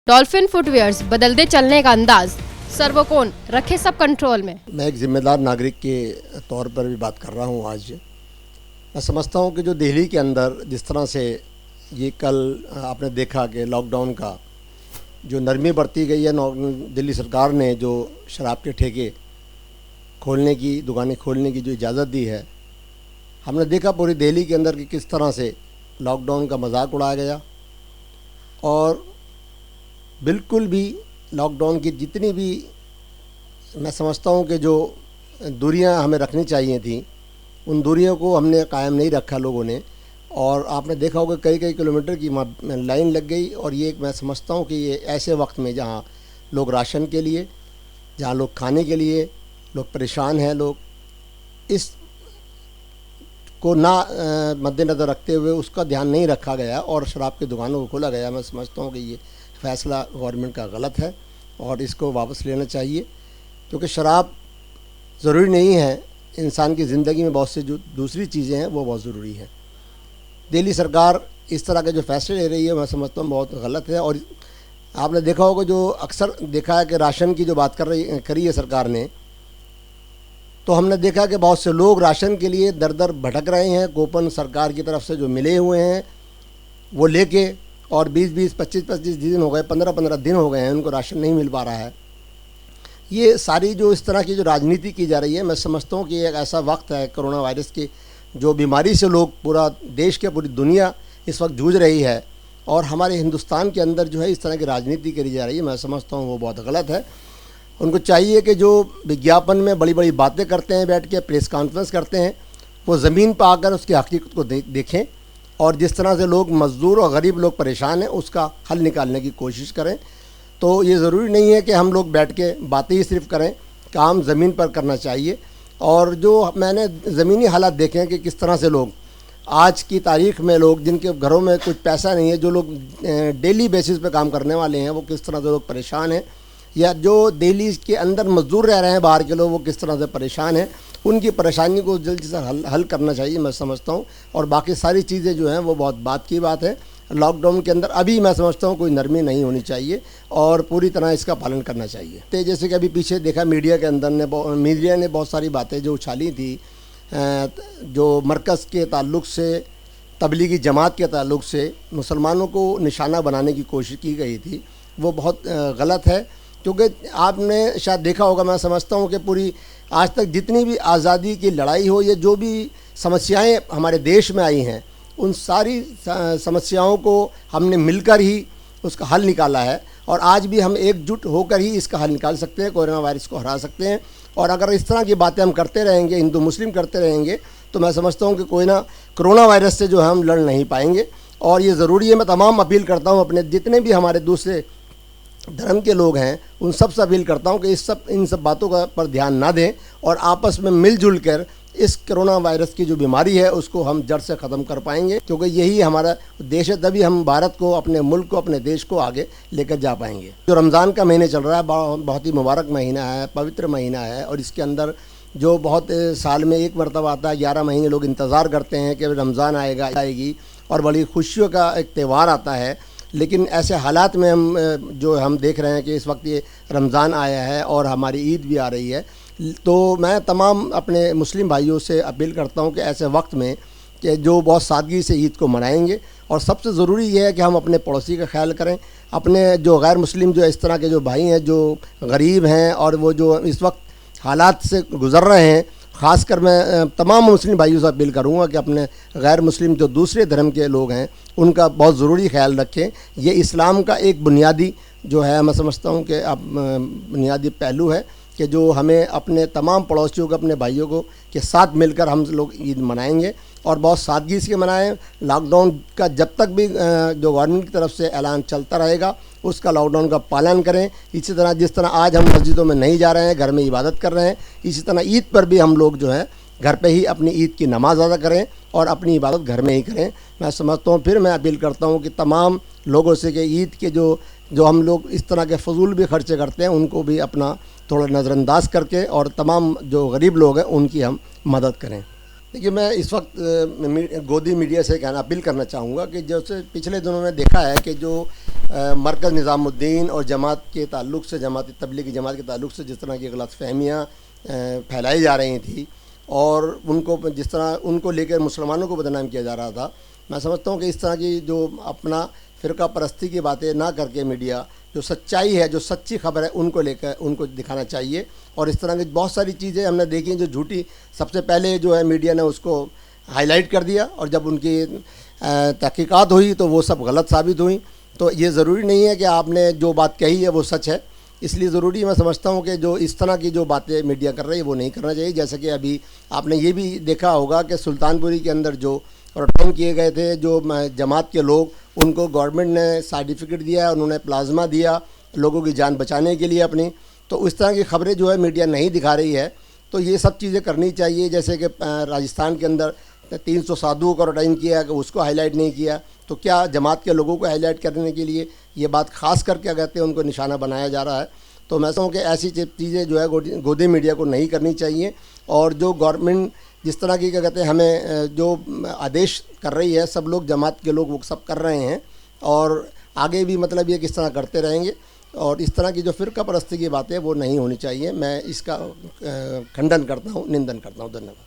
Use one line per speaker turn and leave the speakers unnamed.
Dolphin footwears, बदलते चलने का अंदाज, सर्वकोण रखे सब कंट्रोल में।
मैं एक ज़िम्मेदार नागरिक के तौर पर भी बात कर रहा हूँ आज। मैं समझता हूँ कि जो दिल्ली के अंदर जिस तरह से ये कल आपने देखा कि लॉकडाउन का जो नरमी बरती गई है, दिल्ली सरकार ने जो शराब के ठेके खोलने की, दुकानें खोलने की जो इजाज़त दी है, हमने देखा पूरी दिल्ली के अंदर कि किस तरह से लॉकडाउन का मजाक उड़ाया गया। और बिल्कुल भी लॉकडाउन की जितनी भी मैं समझता हूँ कि जो दूरियां हमें रखनी चाहिए थी, उन दूरियों को हमने कायम नहीं रखा लोगों ने। और आपने देखा होगा कई कई किलोमीटर की लाइन लग गई। और ये मैं समझता हूँ कि ये ऐसे वक्त में जहाँ लोग राशन के लिए, जहाँ लोग खाने के लिए लोग परेशान हैं, लोग इस को ना मद्देनज़र रखते हुए उसका ध्यान नहीं रखा गया और शराब की दुकानों को खोला गया। मैं समझता हूँ कि ये फ़ैसला गवर्नमेंट का गलत है और इसको वापस लेना चाहिए, क्योंकि शराब ज़रूरी नहीं है। इंसान की ज़िंदगी में बहुत सी जो दूसरी चीज़ें हैं वो बहुत ज़रूरी है। दिल्ली सरकार इस तरह के जो फैसले ले रही है, मैं समझता हूँ बहुत गलत है। और आपने देखा होगा जो अक्सर देखा है कि राशन की जो बात करी है सरकार ने, तो हमने देखा कि बहुत से लोग राशन के लिए दर दर भटक रहे हैं। कूपन सरकार की तरफ से जो मिले हुए हैं वो लेके, और 20-20, 25-25 दिन हो गए, 15-15 दिन हो गए हैं, उनको राशन नहीं मिल पा रहा है। ये सारी जो इस तरह की जो राजनीति की जा रही है, मैं समझता हूँ कि एक ऐसा वक्त है, कोरोना वायरस की जो बीमारी से लोग, पूरा देश के पूरी दुनिया इस वक्त जूझ रही है, और हमारे हिंदुस्तान के अंदर जो है इस तरह की राजनीति करी जा रही है, मैं समझता हूँ वो बहुत गलत है। उनको चाहिए कि जो विज्ञापन में बड़ी बड़ी बातें करते हैं, बैठ के प्रेस कॉन्फ्रेंस करते हैं, वो ज़मीन पर आकर उसकी हकीकत को देखें, और जिस तरह से लोग मज़दूर और गरीब लोग परेशान हैं उसका हल निकालने की कोशिश करें। तो ये ज़रूरी नहीं है कि हम लोग बैठ के बातें ही सिर्फ करें, काम ज़मीन पर करना चाहिए। और जो मैंने ज़मीनी हालात देखे हैं कि किस तरह से लोग आज की तारीख़ में, लोग जिनके घरों में कुछ पैसा नहीं है, जो लोग डेली बेसिस पे काम करने वाले हैं, वो किस तरह से लोग परेशान हैं, या जो दिल्ली के अंदर मजदूर रह रहे हैं बाहर के लोग, वो किस तरह से परेशान हैं। उनकी परेशानी को जल्दी से हल करना चाहिए, मैं समझता हूँ। और बाकी सारी चीज़ें जो हैं वो बहुत बात की बात है। लॉकडाउन के अंदर अभी मैं समझता हूँ कोई नरमी नहीं होनी चाहिए और पूरी तरह इसका पालन करना चाहिए। तो जैसे कि अभी पीछे देखा मीडिया के अंदर मीडिया ने बहुत सारी बातें जो उछाली थी, जो मरकज़ के ताल्लुक़ से, तबलीगी जमात के ताल्लुक़ से मुसलमानों को निशाना बनाने की कोशिश की गई थी, वो बहुत गलत है। क्योंकि आपने शायद देखा होगा, मैं समझता हूँ कि पूरी आज तक जितनी भी आज़ादी की लड़ाई हो, ये जो भी समस्याएं हमारे देश में आई हैं, उन सारी समस्याओं को हमने मिलकर ही उसका हल निकाला है। और आज भी हम एकजुट होकर ही इसका हल निकाल सकते हैं, कोरोना वायरस को हरा सकते हैं। और अगर इस तरह की बातें हम करते रहेंगे, हिंदू मुस्लिम करते रहेंगे, तो मैं समझता हूँ कि कोरोना वायरस से जो है हम लड़ नहीं पाएंगे। और ये ज़रूरी है, मैं तमाम अपील करता हूँ अपने जितने भी हमारे दूसरे धर्म के लोग हैं, उन सब से अपील करता हूँ कि इन सब बातों का पर ध्यान ना दें और आपस में मिलजुल कर इस कोरोना वायरस की जो बीमारी है उसको हम जड़ से ख़त्म कर पाएंगे। क्योंकि यही हमारा देश है, तभी हम भारत को, अपने मुल्क को, अपने देश को आगे लेकर जा पाएंगे। जो रमज़ान का महीने चल रहा है, बहुत ही मुबारक महीना है, पवित्र महीना है। और इसके अंदर जो बहुत साल में एक मरतबा आता है, 11 महीने लोग इंतज़ार करते हैं कि रमज़ान आएगी और बड़ी खुशियों का एक त्यौहार आता है। लेकिन ऐसे हालात में हम देख रहे हैं कि इस वक्त ये रमज़ान आया है और हमारी ईद भी आ रही है, तो मैं तमाम अपने मुस्लिम भाइयों से अपील करता हूं कि ऐसे वक्त में कि जो बहुत सादगी से ईद को मनाएंगे। और सबसे ज़रूरी ये है कि हम अपने पड़ोसी का ख्याल करें, अपने जो गैर मुस्लिम, जो इस तरह के जो भाई हैं, जो गरीब हैं और वो जो इस वक्त हालात से गुज़र रहे हैं, ख़ासकर मैं तमाम मुस्लिम भाइयों से अपील करूँगा कि अपने गैर मुस्लिम जो दूसरे धर्म के लोग हैं उनका बहुत ज़रूरी ख्याल रखें। ये इस्लाम का एक बुनियादी जो है, मैं समझता हूँ कि बुनियादी पहलू है कि जो हमें अपने तमाम पड़ोसियों को, अपने भाइयों को के साथ मिलकर हम लोग ईद मनाएंगे और बहुत सादगी से मनाएं। लॉकडाउन का जब तक भी जो गवर्नमेंट की तरफ से ऐलान चलता रहेगा उसका लॉकडाउन का पालन करें। इसी तरह जिस तरह आज हम मस्जिदों में नहीं जा रहे हैं, घर में इबादत कर रहे हैं, इसी तरह ईद पर भी हम लोग जो है घर पे ही अपनी ईद की नमाज़ अदा करें और अपनी इबादत घर में ही करें। मैं समझता हूँ, फिर मैं अपील करता हूँ कि तमाम लोगों से कि ईद के जो हम लोग इस तरह के फजूल भी खर्चे करते हैं उनको भी अपना थोड़ा नज़रअंदाज करके और तमाम जो गरीब लोग हैं उनकी हम मदद करें। देखिए, मैं इस वक्त गोदी मीडिया से कहना अपील करना चाहूँगा कि जैसे पिछले दिनों में देखा है कि जो मरकज़ निज़ामुद्दीन और जमात के ताल्लुक़ से, जमात तबलीगी जमात के ताल्लुक़ से जिस तरह की गलतफ़हमियाँ फैलाई जा रही थी और उनको जिस तरह उनको लेकर मुसलमानों को बदनाम किया जा रहा था, मैं समझता हूँ कि इस तरह की जो अपना फ़िरका परस्ती की बातें ना करके मीडिया जो सच्चाई है, जो सच्ची खबर है, उनको लेकर उनको दिखाना चाहिए। और इस तरह की बहुत सारी चीज़ें हमने देखी जो झूठी, सबसे पहले जो है मीडिया ने उसको हाईलाइट कर दिया और जब उनकी तहकीकात हुई तो वो सब गलत साबित हुई। तो ये ज़रूरी नहीं है कि आपने जो बात कही है वो सच है, इसलिए ज़रूरी मैं समझता हूँ कि जो इस तरह की जो बातें मीडिया कर रही है वो नहीं करना चाहिए। जैसे कि अभी आपने ये भी देखा होगा कि सुल्तानपुरी के अंदर जो रिटर्न किए गए थे जो जमात के लोग, उनको गवर्नमेंट ने सर्टिफिकेट दिया, उन्होंने प्लाज्मा दिया लोगों की जान बचाने के लिए अपनी। तो इस तरह की खबरें जो है मीडिया नहीं दिखा रही है, तो ये सब चीज़ें करनी चाहिए। जैसे कि राजस्थान के अंदर 300 साधुओं को रिटर्न किया कि उसको हाईलाइट नहीं किया, तो क्या जमात के लोगों को हाईलाइट करने के लिए ये बात खास करके क्या कहते हैं उनको निशाना बनाया जा रहा है। तो मैं समझता हूँ कि ऐसी चीज़ें जो है गोदी मीडिया को नहीं करनी चाहिए। और जो गवर्नमेंट जिस तरह की क्या कहते हैं हमें जो आदेश कर रही है, सब लोग जमात के लोग वो सब कर रहे हैं और आगे भी मतलब ये किस तरह करते रहेंगे। और इस तरह की जो फ़िरका परस्ती की बातें वो नहीं होनी चाहिए। मैं इसका खंडन करता हूँ, निंदन करता हूँ। धन्यवाद।